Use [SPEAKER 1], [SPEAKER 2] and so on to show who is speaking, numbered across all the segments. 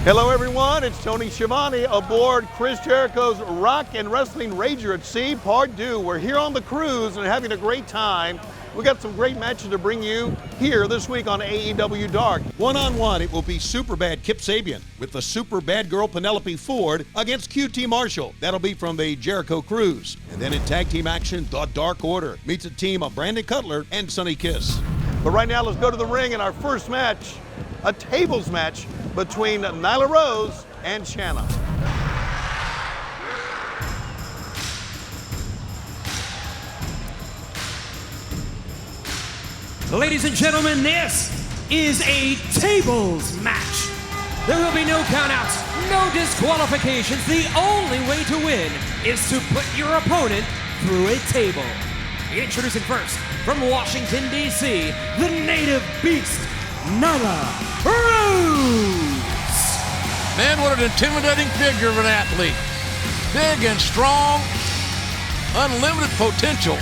[SPEAKER 1] Hello everyone, it's Tony Schiavone aboard Chris Jericho's Rock and Wrestling Rager at Sea, Part 2. We're here on the cruise and having a great time. We got some great matches to bring you here this week on AEW Dark. One-on-one, it will be Superbad Kip Sabian with the Super Bad Girl Penelope Ford against QT Marshall. That'll be from the Jericho Cruise. And then in tag team action, the Dark Order meets a team of Brandon Cutler and Sonny Kiss. But right now, let's go to the ring in our first match, a tables match between Nyla Rose and Shanna.
[SPEAKER 2] Ladies and gentlemen, this is a tables match. There will be no countouts, no disqualifications. The only way to win is to put your opponent through a table. Introducing first, from Washington, D.C., the native beast, Nyla Rose.
[SPEAKER 3] Man, what an intimidating figure of an athlete. Big and strong, unlimited potential.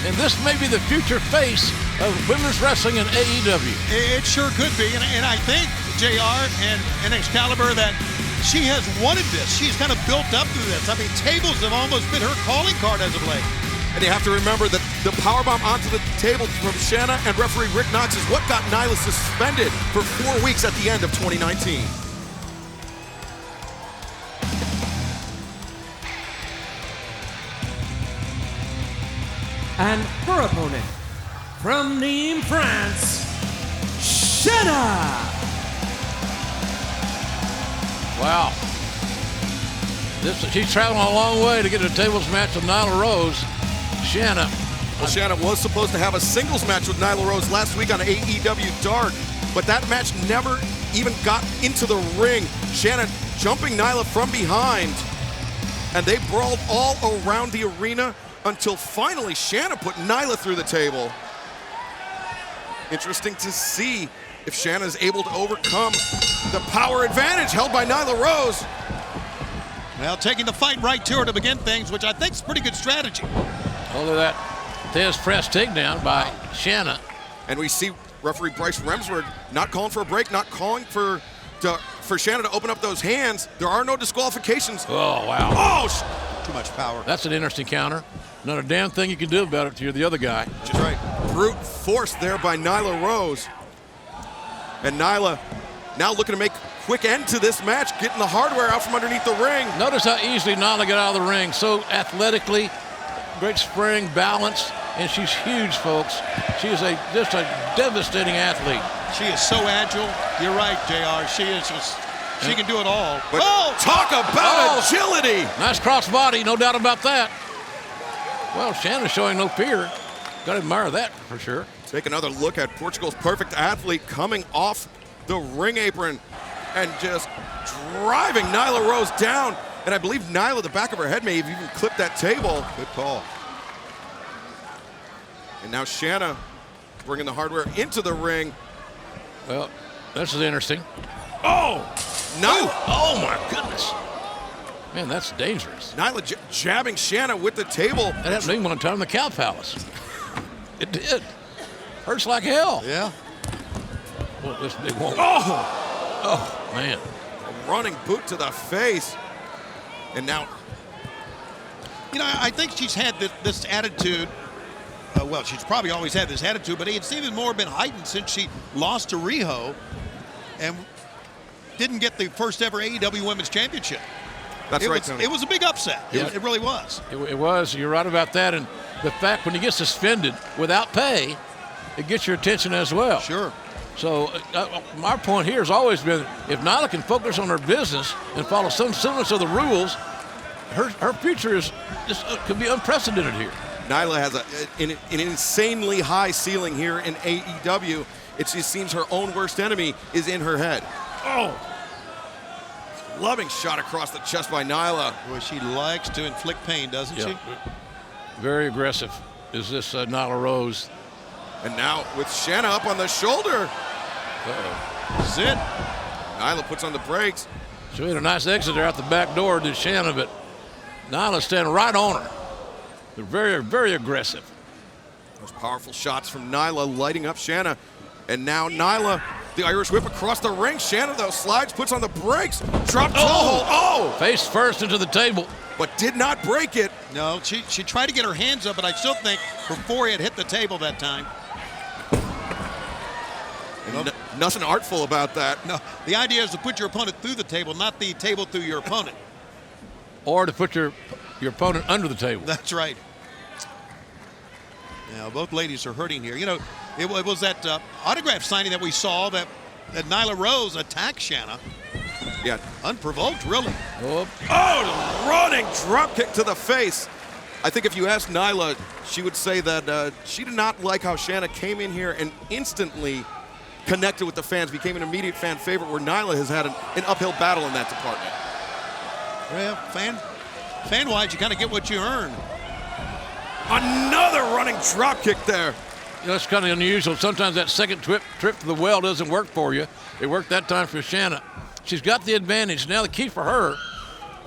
[SPEAKER 3] And this may be the future face of women's wrestling in AEW.
[SPEAKER 1] It sure could be, and I think, JR and Excalibur, that she has wanted this. She's kind of built up to this. I mean, tables have almost been her calling card as of late.
[SPEAKER 4] And you have to remember that the powerbomb onto the table from Shanna and referee Rick Knox is what got Nyla suspended for 4 weeks at the end of 2019.
[SPEAKER 2] And her opponent, from Nîmes, France, Shanna.
[SPEAKER 3] Wow. She's traveling a long way to get a tables match with Nyla Rose. Shanna.
[SPEAKER 4] Well, Shanna was supposed to have a singles match with Nyla Rose last week on AEW Dark, but that match never even got into the ring. Shanna jumping Nyla from behind, and they brawled all around the arena until finally Shanna put Nyla through the table. Interesting to see if Shanna is able to overcome the power advantage held by Nyla Rose.
[SPEAKER 1] Well, taking the fight right to her to begin things, which I think is a pretty good strategy.
[SPEAKER 3] Look at that Thez press takedown by Shanna.
[SPEAKER 4] And we see referee Bryce Remsburg not calling for a break, not calling for Shanna to open up those hands. There are no disqualifications.
[SPEAKER 3] Oh, wow.
[SPEAKER 4] Oh,
[SPEAKER 1] too much power.
[SPEAKER 3] That's an interesting counter. Not a damn thing you can do about it if you're the other guy.
[SPEAKER 4] That's right. Brute force there by Nyla Rose. And Nyla now looking to make quick end to this match, getting the hardware out from underneath the ring.
[SPEAKER 3] Notice how easily Nyla got out of the ring. So athletically, great spring, balance, and she's huge, folks. She is just a devastating athlete.
[SPEAKER 1] She is so agile. You're right, JR. She can do it all.
[SPEAKER 4] But talk about agility.
[SPEAKER 3] Nice cross body, no doubt about that. Well, Shanna's showing no fear. Got to admire that for sure.
[SPEAKER 4] Take another look at Portugal's perfect athlete coming off the ring apron and just driving Nyla Rose down. And I believe Nyla, the back of her head, may have even clipped that table. Good call. And now Shanna bringing the hardware into the ring.
[SPEAKER 3] Well, this is interesting.
[SPEAKER 4] Oh! Nyla.
[SPEAKER 3] Oh, my goodness. Man, that's dangerous.
[SPEAKER 4] Nyla jabbing Shanna with the table.
[SPEAKER 3] That happened to me one time in the Cow Palace. It did. Hurts like hell.
[SPEAKER 1] Yeah.
[SPEAKER 3] Well, this big one. Oh, man.
[SPEAKER 4] A running boot to the face. And now.
[SPEAKER 1] You know, I think she's had this attitude. Well, she's probably always had this attitude, but it's even more been heightened since she lost to Riho and didn't get the first ever AEW Women's Championship.
[SPEAKER 4] That's right, Tony.
[SPEAKER 1] It was a big upset.
[SPEAKER 3] Yeah.
[SPEAKER 1] It really was.
[SPEAKER 3] It was. You're right about that. And the fact when you get suspended without pay, it gets your attention as well.
[SPEAKER 1] Sure.
[SPEAKER 3] So my point here has always been, if Nyla can focus on her business and follow some semblance of the rules, her future could be unprecedented here.
[SPEAKER 4] Nyla has an insanely high ceiling here in AEW. It just seems her own worst enemy is in her head. Oh! Loving shot across the chest by Nyla.
[SPEAKER 1] Boy, she likes to inflict pain, doesn't she?
[SPEAKER 3] Very aggressive is this Nyla Rose.
[SPEAKER 4] And now with Shanna up on the shoulder.
[SPEAKER 1] This is it.
[SPEAKER 4] Nyla puts on the brakes.
[SPEAKER 3] She made a nice exit there out the back door, did Shanna, but Nyla's standing right on her. They're very, very aggressive.
[SPEAKER 4] Those powerful shots from Nyla lighting up Shanna. And now Nyla The Irish whip across the ring. Shanna, though, slides, puts on the brakes. Drop toe hold. Oh!
[SPEAKER 3] Face first into the table.
[SPEAKER 4] But did not break it.
[SPEAKER 1] No, she tried to get her hands up, but I still think her forehead hit the table that time.
[SPEAKER 4] Nothing artful about that.
[SPEAKER 1] No, the idea is to put your opponent through the table, not the table through your opponent.
[SPEAKER 3] Or to put your opponent under the table.
[SPEAKER 1] That's right. Now, both ladies are hurting here. You know, it was that autograph signing that we saw that Nyla Rose attacked Shanna.
[SPEAKER 4] Yeah.
[SPEAKER 1] Unprovoked, really.
[SPEAKER 3] Oh,
[SPEAKER 4] Oh, running drop kick to the face. I think if you asked Nyla, she would say that she did not like how Shanna came in here and instantly connected with the fans, became an immediate fan favorite, where Nyla has had an uphill battle in that department.
[SPEAKER 1] Well, fan-wise, you kind of get what you earn.
[SPEAKER 4] Another running drop kick there.
[SPEAKER 3] you know, it's kind of unusual. Sometimes that second trip to the well doesn't work for you. It worked that time for Shanna. She's got the advantage. Now the key for her,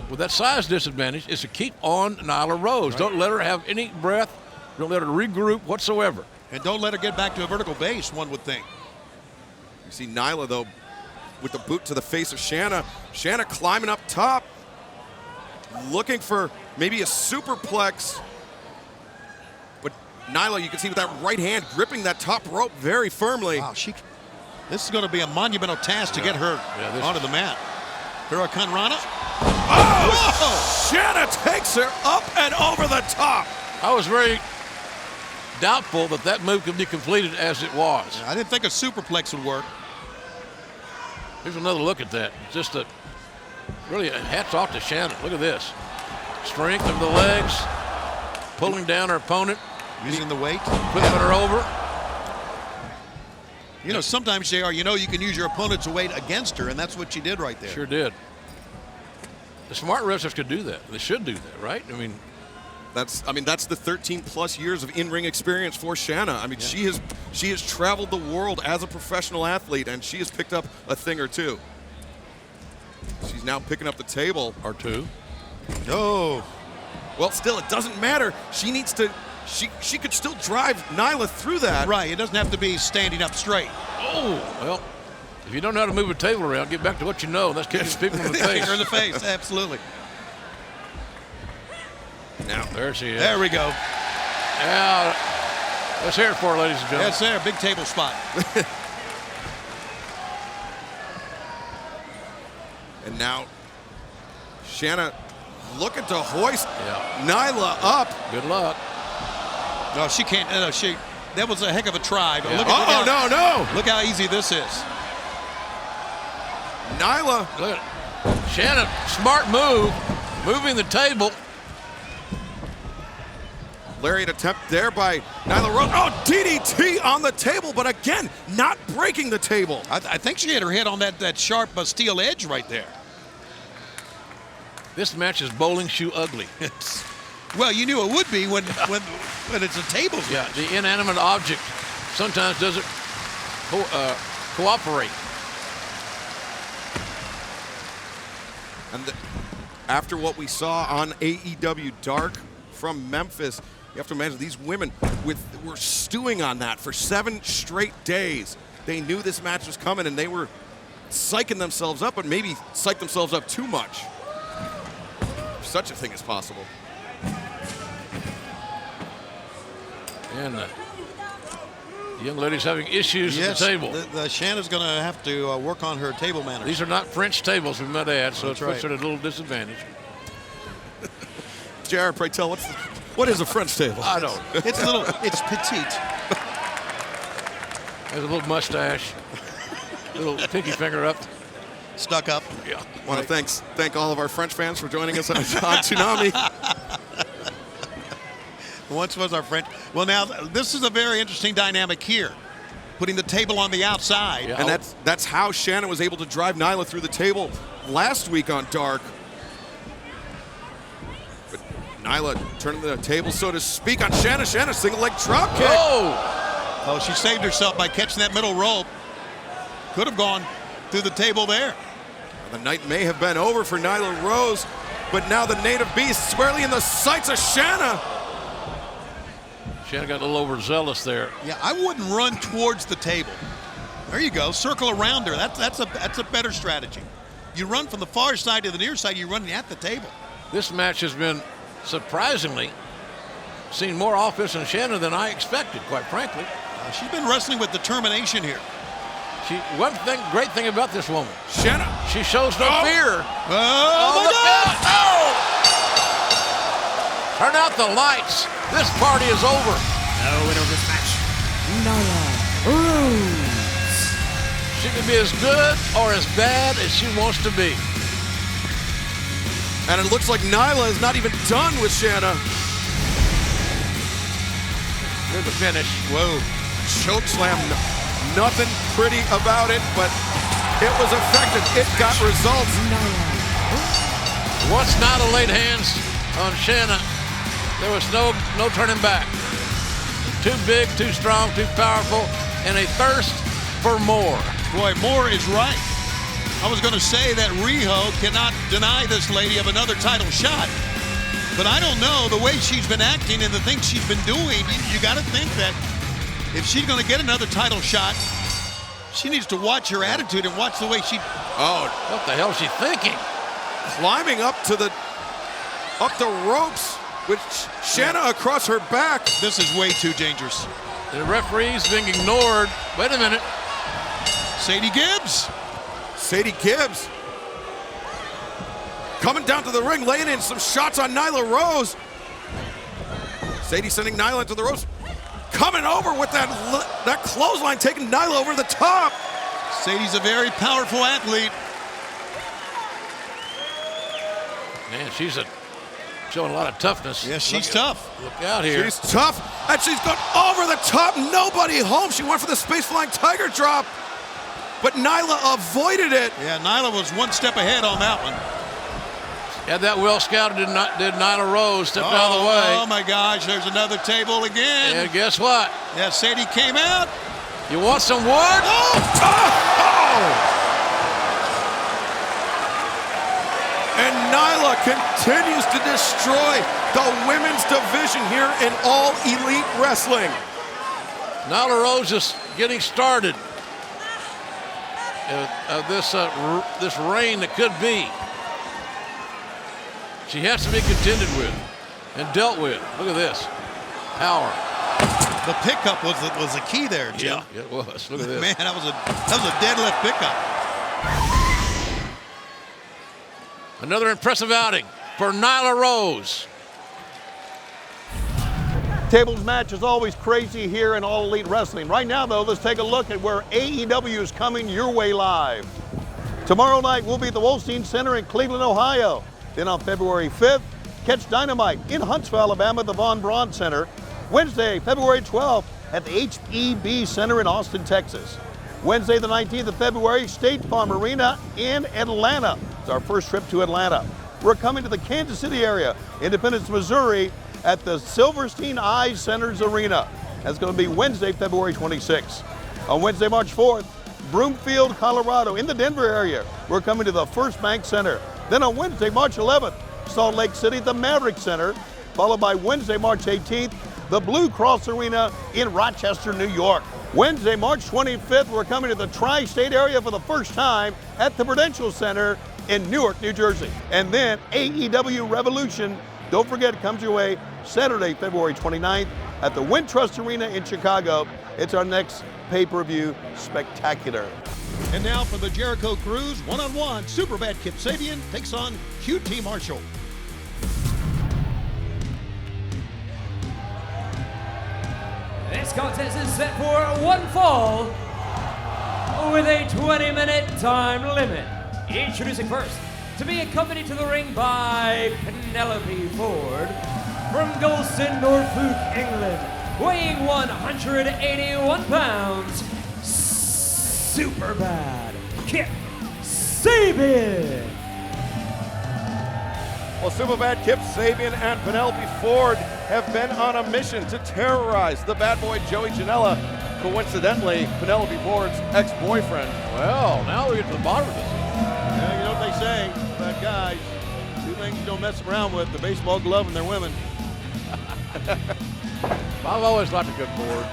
[SPEAKER 3] with that size disadvantage, is to keep on Nyla Rose. Right. Don't let her have any breath. Don't let her regroup whatsoever.
[SPEAKER 1] And don't let her get back to a vertical base, one would think.
[SPEAKER 4] You see Nyla, though, with the boot to the face of Shanna. Shanna climbing up top, looking for maybe a superplex. But Nyla, you can see with that right hand gripping that top rope very firmly.
[SPEAKER 1] Wow, this is going to be a monumental task to get her onto the mat. Hurricane Rana.
[SPEAKER 4] Oh! Whoa! Shanna takes her up and over the top.
[SPEAKER 3] I was very doubtful that that move could be completed as it was.
[SPEAKER 1] I didn't think a superplex would work.
[SPEAKER 3] Here's another look at that. Just really hats off to Shanna. Look at this. Strength of the legs, pulling down her opponent.
[SPEAKER 1] Using the weight.
[SPEAKER 3] Flipping her over.
[SPEAKER 1] You know, sometimes, JR, you can use your opponent's weight against her, and that's what she did right there.
[SPEAKER 3] Sure did. The smart wrestlers could do that. They should do that, right? I mean,
[SPEAKER 4] that's the 13+ years of in-ring experience for Shanna. I mean, she has traveled the world as a professional athlete, and she has picked up a thing or two. She's now picking up the table.
[SPEAKER 3] Or two.
[SPEAKER 4] No. Well, still, it doesn't matter. She needs to. She could still drive Nyla through that.
[SPEAKER 1] Right. It doesn't have to be standing up straight.
[SPEAKER 3] Oh, well, if you don't know how to move a table around, get back to what you know. That's kicking people in the face.
[SPEAKER 1] Kick her in the face, absolutely.
[SPEAKER 3] Now, there she is.
[SPEAKER 1] There we go.
[SPEAKER 3] Now, let's hear it for her, ladies and gentlemen.
[SPEAKER 1] That's there, big table spot.
[SPEAKER 4] And now, Shanna looking to hoist Nyla up.
[SPEAKER 3] Good luck.
[SPEAKER 1] No, she can't. That was a heck of a try. But look
[SPEAKER 4] no.
[SPEAKER 1] Look how easy this is.
[SPEAKER 4] Nyla.
[SPEAKER 3] Look at Shanna, smart move, moving the table.
[SPEAKER 4] Lariat attempt there by Nyla Rose. Oh, DDT on the table, but again, not breaking the table.
[SPEAKER 1] I think she hit her head on that sharp steel edge right there.
[SPEAKER 3] This match is bowling shoe ugly.
[SPEAKER 1] Well, you knew it would be when it's a table match.
[SPEAKER 3] Yeah, the inanimate object sometimes doesn't cooperate.
[SPEAKER 4] And after what we saw on AEW Dark from Memphis, you have to imagine these women were stewing on that for 7 straight days. They knew this match was coming, and they were psyching themselves up, but maybe psyched themselves up too much. Such a thing is possible.
[SPEAKER 3] And the young lady's having issues at the table.
[SPEAKER 1] Shanna's going to have to work on her table manners.
[SPEAKER 3] These are not French tables, we might add, so it puts her at a little disadvantage.
[SPEAKER 4] JR, pray tell, what is a French table?
[SPEAKER 3] I don't.
[SPEAKER 1] It's petite.
[SPEAKER 3] There's a little mustache, little pinky finger up.
[SPEAKER 1] Stuck up.
[SPEAKER 3] Yeah.
[SPEAKER 4] Want to thank all of our French fans for joining us on Tsunami.
[SPEAKER 1] Once was our French. Well, now this is a very interesting dynamic here, putting the table on the outside.
[SPEAKER 4] Yeah. And that's how Shanna was able to drive Nyla through the table last week on Dark. But Nyla turning the table, so to speak, on Shanna. Shanna single leg drop kick.
[SPEAKER 1] Oh, she saved herself by catching that middle rope. Could have gone through the table there.
[SPEAKER 4] The night may have been over for Nyla Rose, but now the native beast squarely in the sights of Shanna.
[SPEAKER 3] Shanna got a little overzealous there.
[SPEAKER 1] Yeah, I wouldn't run towards the table. There you go. Circle around her. That's a better strategy. You run from the far side to the near side. You're running at the table.
[SPEAKER 3] This match has been surprisingly seen more offense in Shanna than I expected, quite frankly.
[SPEAKER 1] She's been wrestling with determination here.
[SPEAKER 3] Great thing about this woman,
[SPEAKER 4] Shanna.
[SPEAKER 3] she shows no fear.
[SPEAKER 1] Oh my God!
[SPEAKER 3] Oh! Turn out the lights. This party is over.
[SPEAKER 2] The winner of this match, Nyla Rose.
[SPEAKER 3] She can be as good or as bad as she wants to be.
[SPEAKER 4] And it looks like Nyla is not even done with Shanna.
[SPEAKER 3] Here's the finish.
[SPEAKER 4] Whoa. Choke slam. Nothing pretty about it, but it was effective. It got results.
[SPEAKER 3] Once Nyla laid hands on Shanna, there was no turning back. Too big, too strong, too powerful, and a thirst for more.
[SPEAKER 1] Boy, Moore is right. I was going to say that Riho cannot deny this lady of another title shot, but I don't know, the way she's been acting and the things she's been doing, you got to think that if she's going to get another title shot, she needs to watch her attitude and watch the way she...
[SPEAKER 3] Oh, what the hell is she thinking?
[SPEAKER 4] Climbing up the ropes with Shanna across her back.
[SPEAKER 1] This is way too dangerous.
[SPEAKER 3] The referee's being ignored. Wait a minute.
[SPEAKER 1] Sadie Gibbs.
[SPEAKER 4] Sadie Gibbs coming down to the ring, laying in some shots on Nyla Rose. Sadie sending Nyla into the ropes. Coming over with that clothesline, taking Nyla over the top.
[SPEAKER 1] Sadie's a very powerful athlete.
[SPEAKER 3] Man, she's showing a lot of toughness.
[SPEAKER 1] Yes, she's tough.
[SPEAKER 3] Look out here.
[SPEAKER 4] She's tough, and she's gone over the top. Nobody home. She went for the space flying tiger drop, but Nyla avoided it.
[SPEAKER 1] Yeah, Nyla was one step ahead on that one.
[SPEAKER 3] Had that well scouted, did Nyla Rose, stepped out of the way.
[SPEAKER 1] Oh my gosh, there's another table again.
[SPEAKER 3] And guess what?
[SPEAKER 1] Yeah, Sadie came out.
[SPEAKER 3] You want some wood?
[SPEAKER 4] And Nyla continues to destroy the women's division here in All Elite Wrestling.
[SPEAKER 3] Nyla Rose is getting started. This reign that could be. She has to be contended with and dealt with. Look at this. Power.
[SPEAKER 1] The pickup was the key there, Jim.
[SPEAKER 3] Yeah, it was. Look at this.
[SPEAKER 1] Man, that was a deadlift pickup.
[SPEAKER 3] Another impressive outing for Nyla Rose.
[SPEAKER 1] Tables match is always crazy here in All Elite Wrestling. Right now, though, let's take a look at where AEW is coming your way live. Tomorrow night, we'll be at the Wolstein Center in Cleveland, Ohio. Then on February 5th, catch Dynamite in Huntsville, Alabama at the Von Braun Center. Wednesday, February 12th at the HEB Center in Austin, Texas. Wednesday, the 19th of February, State Farm Arena in Atlanta. It's our first trip to Atlanta. We're coming to the Kansas City area, Independence, Missouri, at the Silverstein Eye Centers Arena. That's going to be Wednesday, February 26th. On Wednesday, March 4th, Broomfield, Colorado, in the Denver area. We're coming to the First Bank Center. Then on Wednesday, March 11th, Salt Lake City, the Maverick Center, followed by Wednesday, March 18th, the Blue Cross Arena in Rochester, New York. Wednesday, March 25th, we're coming to the Tri-State area for the first time at the Prudential Center in Newark, New Jersey. And then AEW Revolution, don't forget, it comes your way Saturday, February 29th at the Wintrust Arena in Chicago. It's our next pay-per-view spectacular. And now for the Jericho Cruise one-on-one, Superbad Kip Sabian takes on QT Marshall.
[SPEAKER 2] This contest is set for one fall with a 20-minute time limit. Introducing first, to be accompanied to the ring by Penelope Ford from Golston, Norfolk, England, weighing 181 pounds, Superbad Kip Sabian.
[SPEAKER 5] Well, Superbad Kip Sabian and Penelope Ford have been on a mission to terrorize the bad boy Joey Janela, coincidentally, Penelope Ford's ex-boyfriend.
[SPEAKER 3] Well, now we get to the bottom of this.
[SPEAKER 1] Yeah, you know what they say about guys, two things you don't mess around with, the baseball glove and their women.
[SPEAKER 3] I've always liked a good Ford.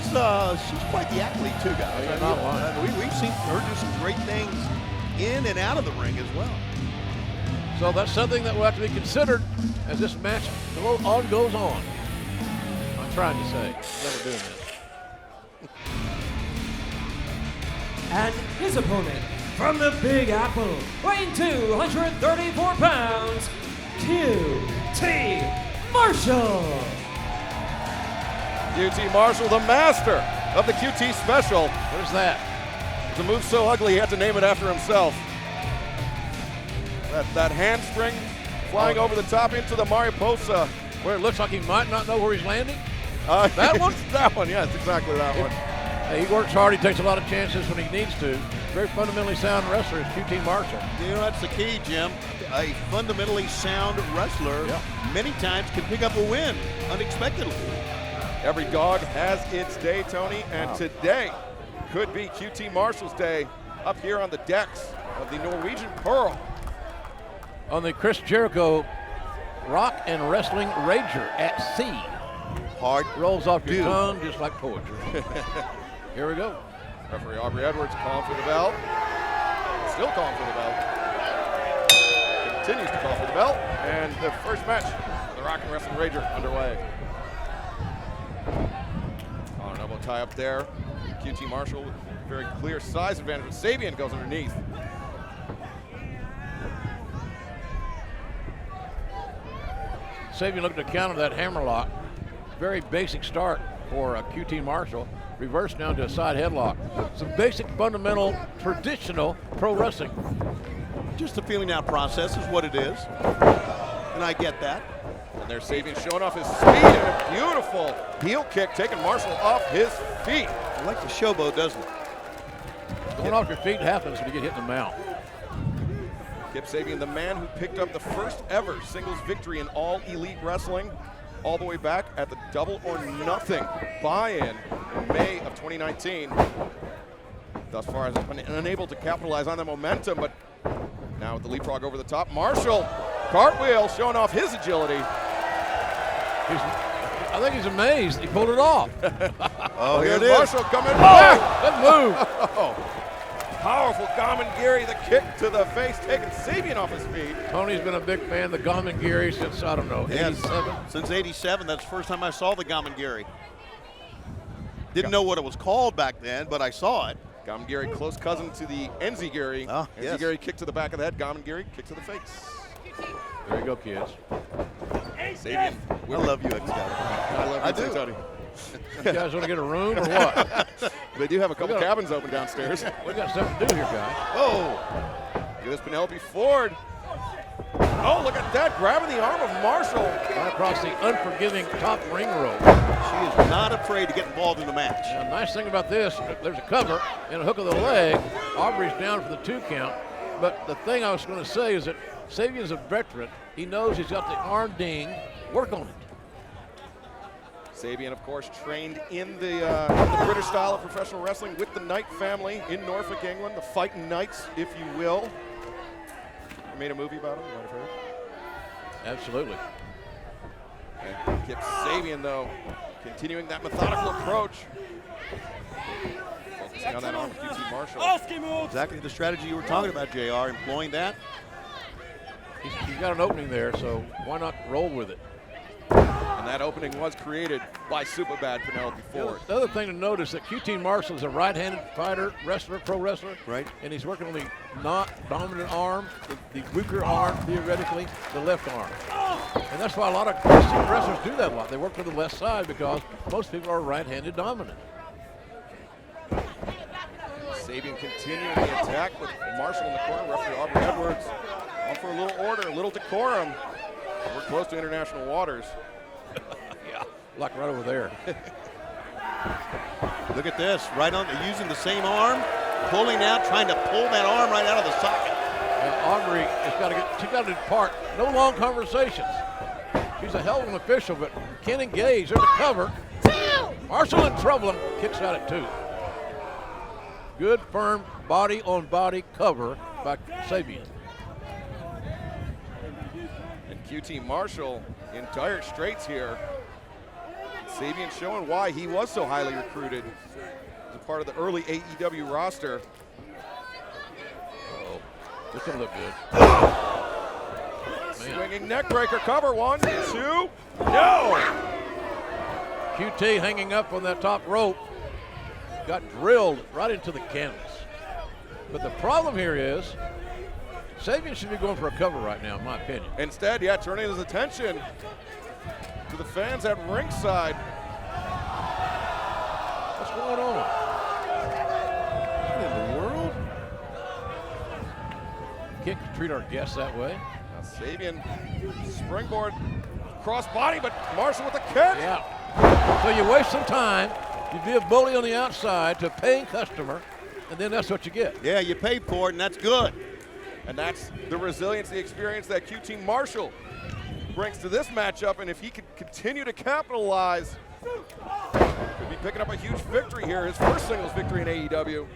[SPEAKER 1] she's quite the athlete too, guys.
[SPEAKER 3] Yeah, not lying.
[SPEAKER 1] We've seen her do some great things in and out of the ring as well.
[SPEAKER 3] So that's something that will have to be considered as this match goes on. I'm trying to say, never doing this.
[SPEAKER 2] And his opponent from the Big Apple, weighing 234 pounds, QT Marshall.
[SPEAKER 5] QT Marshall, the master of the QT special.
[SPEAKER 3] What is that?
[SPEAKER 5] It's a move so ugly he had to name it after himself. That handspring flying over the top into the Mariposa.
[SPEAKER 3] Where it looks like he might not know where he's landing?
[SPEAKER 5] That one? That one, yes, exactly that one.
[SPEAKER 3] He works hard. He takes a lot of chances when he needs to. Very fundamentally sound wrestler is QT Marshall.
[SPEAKER 1] You know, that's the key, Jim. A fundamentally sound wrestler many times can pick up a win unexpectedly.
[SPEAKER 5] Every dog has its day, Tony, and today could be QT Marshall's day up here on the decks of the Norwegian Pearl.
[SPEAKER 3] On the Chris Jericho Rock and Wrestling Rager at sea.
[SPEAKER 1] Hard
[SPEAKER 3] rolls off your tongue just like poetry. Here we go.
[SPEAKER 5] Referee Aubrey Edwards calling for the bell. Still calling for the bell. Continues to call for the bell. And the first match of the Rock and Wrestling Rager underway. On an elbow tie up there. QT Marshall with very clear size advantage, but Sabian goes underneath.
[SPEAKER 3] Sabian looking to counter that hammerlock. Very basic start for QT Marshall. Reverse down to a side headlock. Some basic, fundamental, traditional pro wrestling.
[SPEAKER 1] Just the feeling out process is what it is. And I get that.
[SPEAKER 5] And there's Sabian showing off his speed and a beautiful heel kick, taking Marshall off his feet.
[SPEAKER 1] I like the showboat, doesn't it?
[SPEAKER 3] Going off your feet happens when you get hit in the mouth.
[SPEAKER 5] Kip Sabian, the man who picked up the first ever singles victory in all elite wrestling, all the way back at the Double or Nothing buy-in in May of 2019. Thus far has been unable to capitalize on the momentum, but now with the leapfrog over the top, Marshall, cartwheel, showing off his agility.
[SPEAKER 3] I think he's amazed he pulled it off.
[SPEAKER 1] Oh, here it is.
[SPEAKER 5] Marshall coming back.
[SPEAKER 3] Good move.
[SPEAKER 5] Powerful Gamengiri, the kick to the face, taking Sabian off his feet.
[SPEAKER 3] Tony's been a big fan of the Gamengiri since, I don't know, 87?
[SPEAKER 1] Since 87, that's the first time I saw the Gamengiri. Didn't know what it was called back then, but I saw it.
[SPEAKER 5] Gamengiri, close cousin to the Enziguri. Enziguri kick to the back of the head, Gamengiri kick to the face.
[SPEAKER 3] There you go, kids.
[SPEAKER 5] Sabian.
[SPEAKER 1] I love you, Excalibur.
[SPEAKER 5] I love you too, Tony.
[SPEAKER 3] You guys want to get a room or what?
[SPEAKER 5] They do have a couple cabins open downstairs.
[SPEAKER 3] We got stuff to do here, guys.
[SPEAKER 5] Oh, look at this Penelope Ford. Oh, look at that, grabbing the arm of Marshall.
[SPEAKER 3] Right across the unforgiving top ring rope.
[SPEAKER 1] She is not afraid to get involved in the match.
[SPEAKER 3] Now, the nice thing about this, there's a cover and a hook of the leg. Aubrey's down for the 2 count. But the thing I was going to say is that Sabian's a veteran. He knows he's got the arm ding. Work on it.
[SPEAKER 5] Sabian, of course, trained in the British style of professional wrestling with the Knight family in Norfolk, England, the Fighting Knights, if you will. They made a movie about him, you might have heard.
[SPEAKER 3] Absolutely.
[SPEAKER 5] And Kip Sabian, though, continuing that methodical approach. Focusing on that arm of QT Marshall.
[SPEAKER 1] Exactly the strategy you were talking about, JR, employing that.
[SPEAKER 3] He's got an opening there, so why not roll with it?
[SPEAKER 5] And that opening was created by Superbad Penelope Ford.
[SPEAKER 3] The other thing to note is that QT Marshall is a right-handed fighter, wrestler, pro wrestler.
[SPEAKER 1] Right.
[SPEAKER 3] And he's working on the not dominant arm, the weaker arm, theoretically, the left arm. And that's why a lot of wrestlers do that a lot. They work for the left side because most people are right-handed dominant.
[SPEAKER 5] Sabian continuing the attack with Marshall in the corner. Referee Aubrey Edwards on for a little order, a little decorum. We're close to international waters.
[SPEAKER 3] Yeah, like right over there.
[SPEAKER 1] Look at this, right on, using the same arm, pulling out, trying to pull that arm right out of the socket.
[SPEAKER 3] Aubrey has got to she's got to depart. No long conversations. She's a hell of an official, but can't engage. There's a cover. Marshall in trouble and kicks out at 2. Good, firm, body-on-body cover by Sabian.
[SPEAKER 5] And QT Marshall in dire straits here. Sabian showing why he was so highly recruited as a part of the early AEW roster.
[SPEAKER 3] Oh, this will look good.
[SPEAKER 5] Swinging neck breaker cover. 1, 2. No!
[SPEAKER 3] QT hanging up on that top rope. Got drilled right into the canvas. But the problem here is Sabian should be going for a cover right now, in my opinion.
[SPEAKER 5] Instead, yeah, turning his attention to the fans at ringside.
[SPEAKER 3] What's going on?
[SPEAKER 1] What in the world?
[SPEAKER 3] Can't treat our guests that way.
[SPEAKER 5] Now Sabian, springboard, cross body, but Marshall with the kick.
[SPEAKER 3] Yeah. So you waste some time, you be a bully on the outside to a paying customer, and then that's what you get.
[SPEAKER 1] Yeah, you paid for it, and that's good.
[SPEAKER 5] And that's the resilience, the experience that QT Marshall brings to this matchup. And if he could continue to capitalize, could be picking up a huge victory here, his first singles victory in AEW.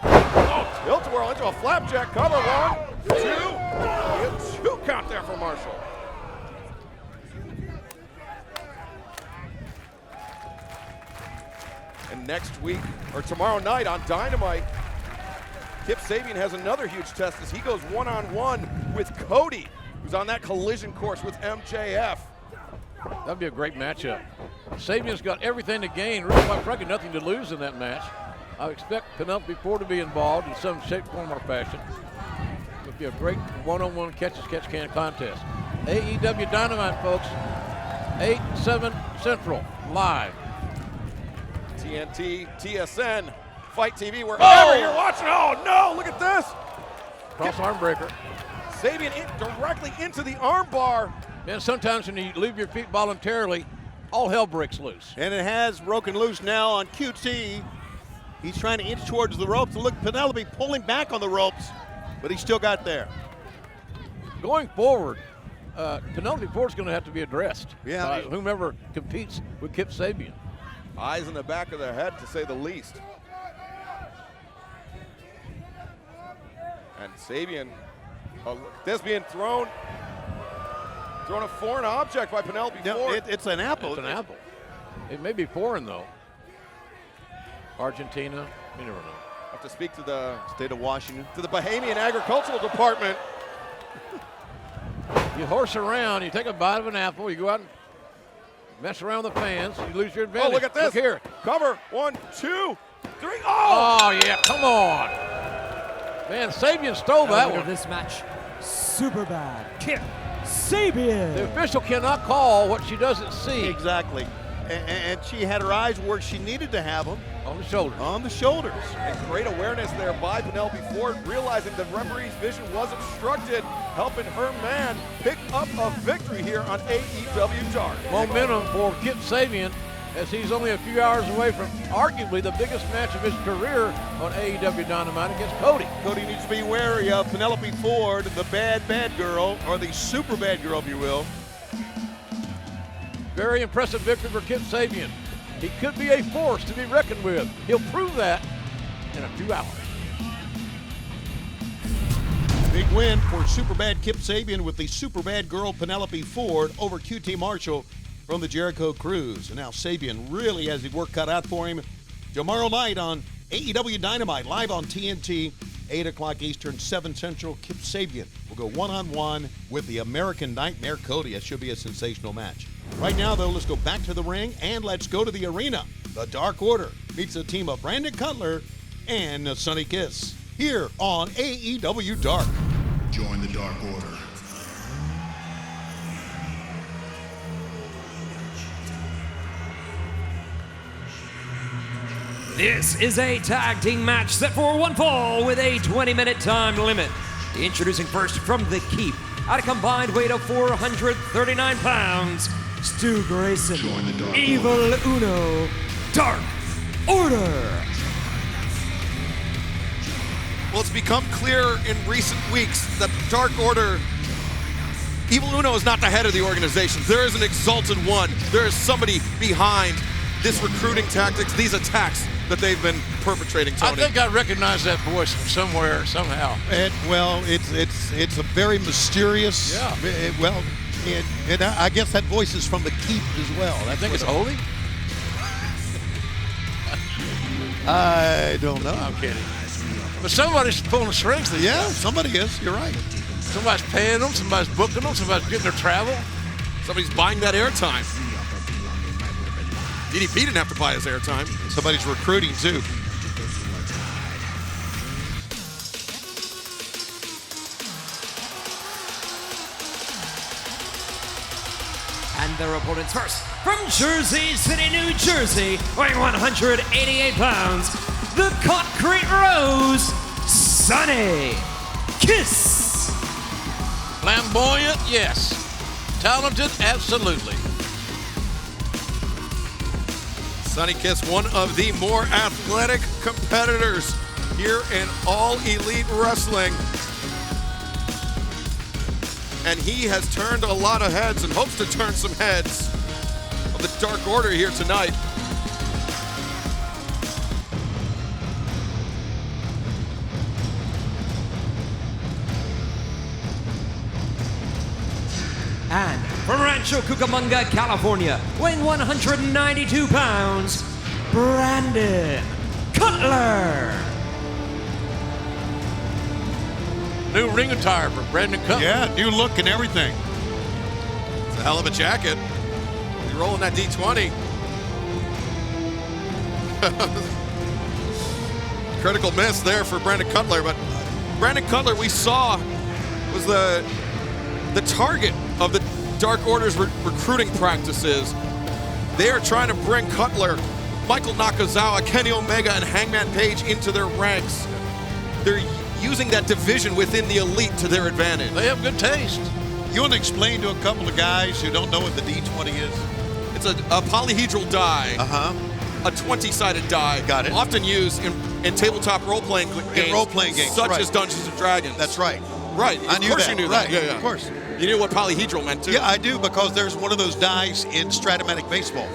[SPEAKER 5] Oh, tilt-a-whirl into a flapjack cover. 1, 2. 2 count there for Marshall. And next week, or tomorrow night on Dynamite, Kip Sabian has another huge test as he goes one-on-one with Cody, who's on that collision course with MJF.
[SPEAKER 3] That'd be a great matchup. Sabian's got everything to gain, really quite frankly nothing to lose in that match. I expect Penelope Ford to be involved in some shape, form, or fashion. It'd be a great one-on-one catch-as-catch-can contest. AEW Dynamite, folks, 8/7 Central, live.
[SPEAKER 5] TNT, TSN, Fight TV, wherever you're watching. Oh no, look at this.
[SPEAKER 3] Cross arm breaker.
[SPEAKER 5] Sabian directly into the armbar.
[SPEAKER 3] Man, sometimes when you leave your feet voluntarily, all hell breaks loose.
[SPEAKER 1] And it has broken loose now on QT. He's trying to inch towards the ropes. And look, Penelope pulling back on the ropes, but he still got there.
[SPEAKER 3] Going forward, Penelope Ford's going to have to be addressed by
[SPEAKER 1] Yeah.
[SPEAKER 3] whomever competes with Kip Sabian.
[SPEAKER 5] Eyes in the back of their head, to say the least. And Sabian, this being thrown a foreign object by Penelope
[SPEAKER 1] No,
[SPEAKER 5] Ford.
[SPEAKER 1] it's an apple.
[SPEAKER 3] It's an apple. It may be foreign, though. Argentina, you never know.
[SPEAKER 5] Have to speak to the
[SPEAKER 1] State of Washington.
[SPEAKER 5] Bahamian Agricultural Department.
[SPEAKER 3] You horse around, you take a bite of an apple, you go out and mess around with the fans, you lose your advantage.
[SPEAKER 5] Oh, look at this.
[SPEAKER 3] Look here.
[SPEAKER 5] Cover. 1, 2, 3. Oh!
[SPEAKER 3] Oh, yeah, come on. Man, Sabian stole that
[SPEAKER 2] Winner
[SPEAKER 3] one.
[SPEAKER 2] of this match, super bad, Kip Sabian.
[SPEAKER 3] The official cannot call what she doesn't see.
[SPEAKER 1] Exactly. And she had her eyes where she needed to have them,
[SPEAKER 3] On the shoulder.
[SPEAKER 1] on the shoulders.
[SPEAKER 5] And great awareness there by Penelope Ford, realizing the referee's vision was obstructed, helping her man pick up a victory here on AEW Dark.
[SPEAKER 3] Momentum for Kip Sabian as he's only a few hours away from arguably the biggest match of his career on AEW Dynamite against Cody.
[SPEAKER 1] Cody needs to be wary of Penelope Ford, the bad girl, or the super bad girl, if you will.
[SPEAKER 3] Very impressive victory for Kip Sabian. He could be a force to be reckoned with. He'll prove that in a few hours.
[SPEAKER 1] Big win for super bad Kip Sabian with the super bad girl Penelope Ford over QT Marshall from the Jericho Cruise. And now Sabian really has the work cut out for him tomorrow night on AEW Dynamite, live on TNT, 8 o'clock Eastern, 7 Central. Kip Sabian will go one-on-one with the American Nightmare Cody. That should be a sensational match. Right now, though, let's go back to the ring and let's go to the arena. The Dark Order meets a team of Brandon Cutler and Sonny Kiss here on AEW Dark.
[SPEAKER 6] Join the Dark Order.
[SPEAKER 2] This is a tag team match set for one fall with a 20-minute time limit. Introducing first from the Keep, at a combined weight of 439 pounds, Stu Grayson,
[SPEAKER 6] Join the Dark
[SPEAKER 2] Evil Uno, Dark Order.
[SPEAKER 4] Well, it's become clear in recent weeks that the Dark Order, Evil Uno is not the head of the organization. There is an exalted one. There is somebody behind this recruiting tactics, these attacks that they've been perpetrating, Tony.
[SPEAKER 3] I think I recognize that voice from somewhere, somehow.
[SPEAKER 1] It's a very mysterious.
[SPEAKER 3] Yeah.
[SPEAKER 1] Well,
[SPEAKER 7] And I guess that voice is from the Keep as well.
[SPEAKER 3] I think it's Holy.
[SPEAKER 7] I don't know.
[SPEAKER 3] I'm kidding. But somebody's pulling the strings.
[SPEAKER 7] Yeah, somebody is. You're right.
[SPEAKER 3] Somebody's paying them. Somebody's booking them. Somebody's getting their travel.
[SPEAKER 4] Somebody's buying that airtime. DDP didn't have to buy his airtime.
[SPEAKER 7] Somebody's recruiting too.
[SPEAKER 2] And their opponents first, from Jersey City, New Jersey, weighing 188 pounds, the Concrete Rose, Sonny Kiss.
[SPEAKER 3] Flamboyant, yes. Talented, absolutely.
[SPEAKER 4] Sonny Kiss, one of the more athletic competitors here in All Elite Wrestling. And he has turned a lot of heads and hopes to turn some heads of the Dark Order here tonight.
[SPEAKER 2] And from Rancho Cucamonga, California, weighing 192 pounds, Brandon Cutler.
[SPEAKER 3] New ring attire for Brandon Cutler.
[SPEAKER 7] Yeah, new look and everything.
[SPEAKER 4] It's a hell of a jacket. He's rolling that D20. Critical miss there for Brandon Cutler, but Brandon Cutler we saw was the target of the Dark Order's recruiting practices. They are trying to bring Cutler, Michael Nakazawa, Kenny Omega, and Hangman Page into their ranks. They're using that division within the Elite to their advantage.
[SPEAKER 3] They have good taste.
[SPEAKER 7] You want to explain to a couple of guys who don't know what the D20 is?
[SPEAKER 4] It's a polyhedral die,
[SPEAKER 7] Uh-huh.
[SPEAKER 4] a 20-sided die.
[SPEAKER 7] Got it.
[SPEAKER 4] Often used in tabletop role-playing games.
[SPEAKER 7] In role-playing games,
[SPEAKER 4] such
[SPEAKER 7] right.
[SPEAKER 4] as Dungeons and Dragons.
[SPEAKER 7] That's right.
[SPEAKER 4] Right.
[SPEAKER 7] I
[SPEAKER 4] Of
[SPEAKER 7] knew
[SPEAKER 4] course
[SPEAKER 7] that.
[SPEAKER 4] you knew
[SPEAKER 7] Right.
[SPEAKER 4] that. Yeah,
[SPEAKER 7] Of course.
[SPEAKER 4] You knew what polyhedral meant too.
[SPEAKER 7] Yeah, I do, because there's one of those dies in Stratomatic baseball.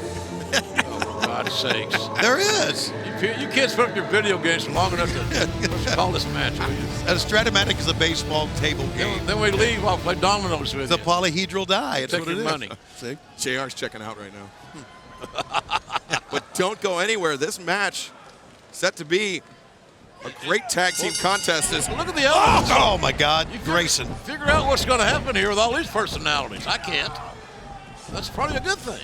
[SPEAKER 3] For God's sakes.
[SPEAKER 7] There is.
[SPEAKER 3] You kids put up your video games long enough to call this match, will you?
[SPEAKER 7] A Stratomatic is a baseball table game.
[SPEAKER 3] Then we leave, I'll play dominoes with
[SPEAKER 7] It's a
[SPEAKER 3] you.
[SPEAKER 7] polyhedral die. It's
[SPEAKER 3] Take
[SPEAKER 7] what it
[SPEAKER 3] your
[SPEAKER 7] is.
[SPEAKER 3] money.
[SPEAKER 7] See?
[SPEAKER 4] JR's checking out right now. But don't go anywhere. This match set to be a great tag team contest.
[SPEAKER 3] Look at the elements.
[SPEAKER 7] Oh, my God. Grayson.
[SPEAKER 3] Figure out what's going to happen here with all these personalities. I can't. That's probably a good thing.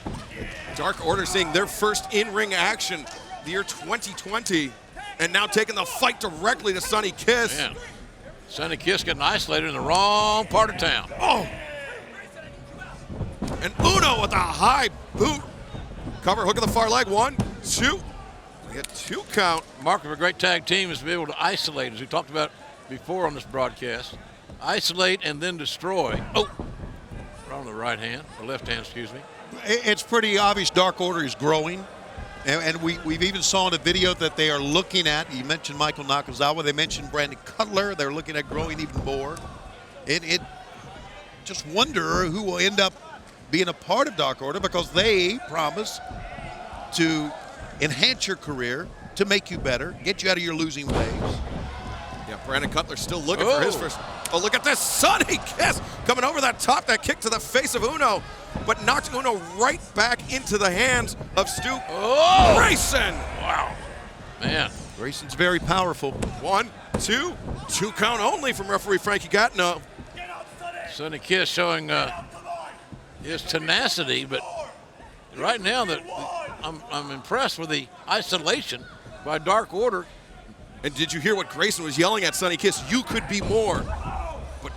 [SPEAKER 4] Dark Order seeing their first in-ring action the year 2020, and now taking the fight directly to Sonny Kiss.
[SPEAKER 3] Man, Sonny Kiss getting isolated in the wrong part of town.
[SPEAKER 4] Oh! And Uno with a high boot. Cover, hook of the far leg. 1, 2. We get 2 count.
[SPEAKER 3] Mark of a great tag team is to be able to isolate, as we talked about before on this broadcast. Isolate and then destroy. Oh! Right on the right hand, or left hand, excuse me.
[SPEAKER 7] It's pretty obvious Dark Order is growing. And we've even saw in a video that they are looking at, you mentioned Michael Nakazawa, they mentioned Brandon Cutler, they're looking at growing even more. It just wonder who will end up being a part of Dark Order, because they promise to enhance your career, to make you better, get you out of your losing ways.
[SPEAKER 4] Yeah, Brandon Cutler still looking for his first. Oh, look at this Sonny Kiss coming over that top, that kick to the face of Uno, but knocked Uno right back into the hands of Stu Grayson.
[SPEAKER 3] Wow. Man.
[SPEAKER 7] Grayson's very powerful.
[SPEAKER 4] 1, 2, 2 count only from referee Frankie Gatineau.
[SPEAKER 3] Sonny Kiss showing his tenacity, but right now I'm impressed with the isolation by Dark Order.
[SPEAKER 4] And did you hear what Grayson was yelling at Sonny Kiss? You could be more. But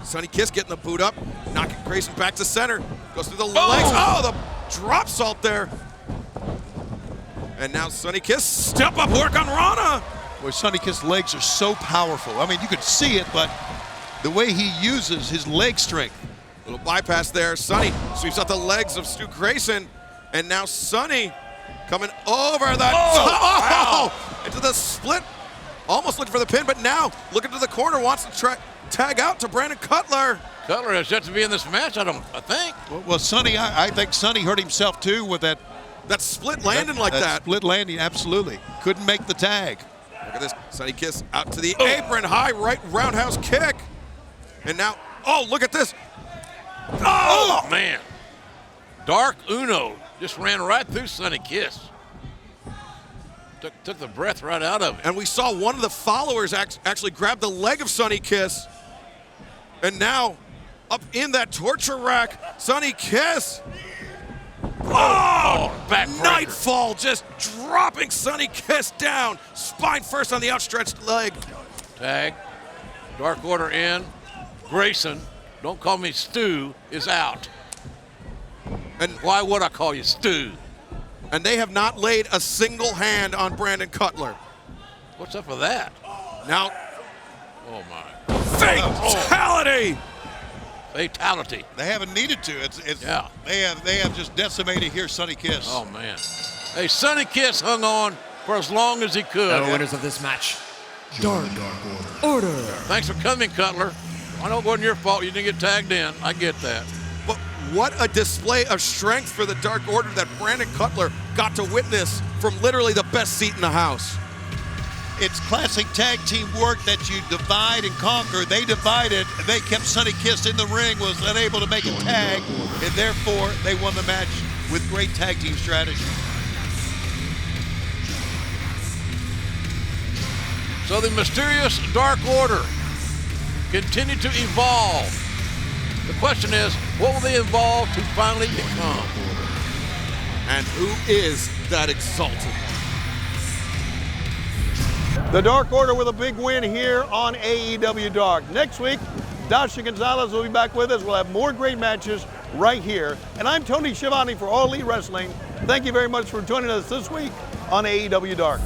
[SPEAKER 4] Sonny Kiss getting the boot up, knocking Grayson back to center. Goes through the legs. Oh, the drop salt there. And now Sonny Kiss, step up work on Rana.
[SPEAKER 7] Boy, Sonny Kiss' legs are so powerful. I mean, you could see it, but the way he uses his leg strength.
[SPEAKER 4] Little bypass there. Sonny sweeps out the legs of Stu Grayson. And now Sonny coming over that top, into the split. Almost looking for the pin, but now looking to the corner, wants to tag out to Brandon Cutler.
[SPEAKER 3] Cutler has yet to be in this match, I think.
[SPEAKER 7] Well, Sonny, I think Sonny hurt himself too with that
[SPEAKER 4] split landing like that.
[SPEAKER 7] Split landing, absolutely. Couldn't make the tag.
[SPEAKER 4] Look at this, Sonny Kiss out to the apron, high right roundhouse kick. And now, oh, look at this.
[SPEAKER 3] Oh, man. Dark Uno just ran right through Sonny Kiss. Took the breath right out of it.
[SPEAKER 4] And we saw one of the followers actually grab the leg of Sonny Kiss. And now, up in that torture rack, Sonny Kiss. Oh,
[SPEAKER 3] backbreaker.
[SPEAKER 4] Nightfall just dropping Sonny Kiss down. Spine first on the outstretched leg.
[SPEAKER 3] Tag. Dark Order in. Grayson, don't call me Stu, is out.
[SPEAKER 4] And
[SPEAKER 3] why would I call you Stu?
[SPEAKER 4] And they have not laid a single hand on Brandon Cutler.
[SPEAKER 3] What's up with that?
[SPEAKER 4] Now,
[SPEAKER 3] oh my.
[SPEAKER 4] Fatality!
[SPEAKER 3] Fatality.
[SPEAKER 7] They haven't needed to.
[SPEAKER 3] Yeah.
[SPEAKER 7] They have just decimated here Sonny Kiss.
[SPEAKER 3] Oh man. Hey, Sonny Kiss hung on for as long as he could.
[SPEAKER 2] The winners of this match,
[SPEAKER 6] Join the Dark Order.
[SPEAKER 3] Thanks for coming, Cutler. I know it wasn't your fault you didn't get tagged in. I get that.
[SPEAKER 4] But what a display of strength for the Dark Order that Brandon Cutler got to witness from literally the best seat in the house.
[SPEAKER 7] It's classic tag team work that you divide and conquer. They divided. They kept Sonny Kiss in the ring, was unable to make a tag, and therefore they won the match with great tag team strategy.
[SPEAKER 3] So the mysterious Dark Order continue to evolve. The question is, what will they evolve to finally become?
[SPEAKER 4] And who is that exalted one?
[SPEAKER 1] The Dark Order with a big win here on AEW Dark. Next week, Dasha Gonzalez will be back with us. We'll have more great matches right here. And I'm Tony Schiavone for All Elite Wrestling. Thank you very much for joining us this week on AEW Dark.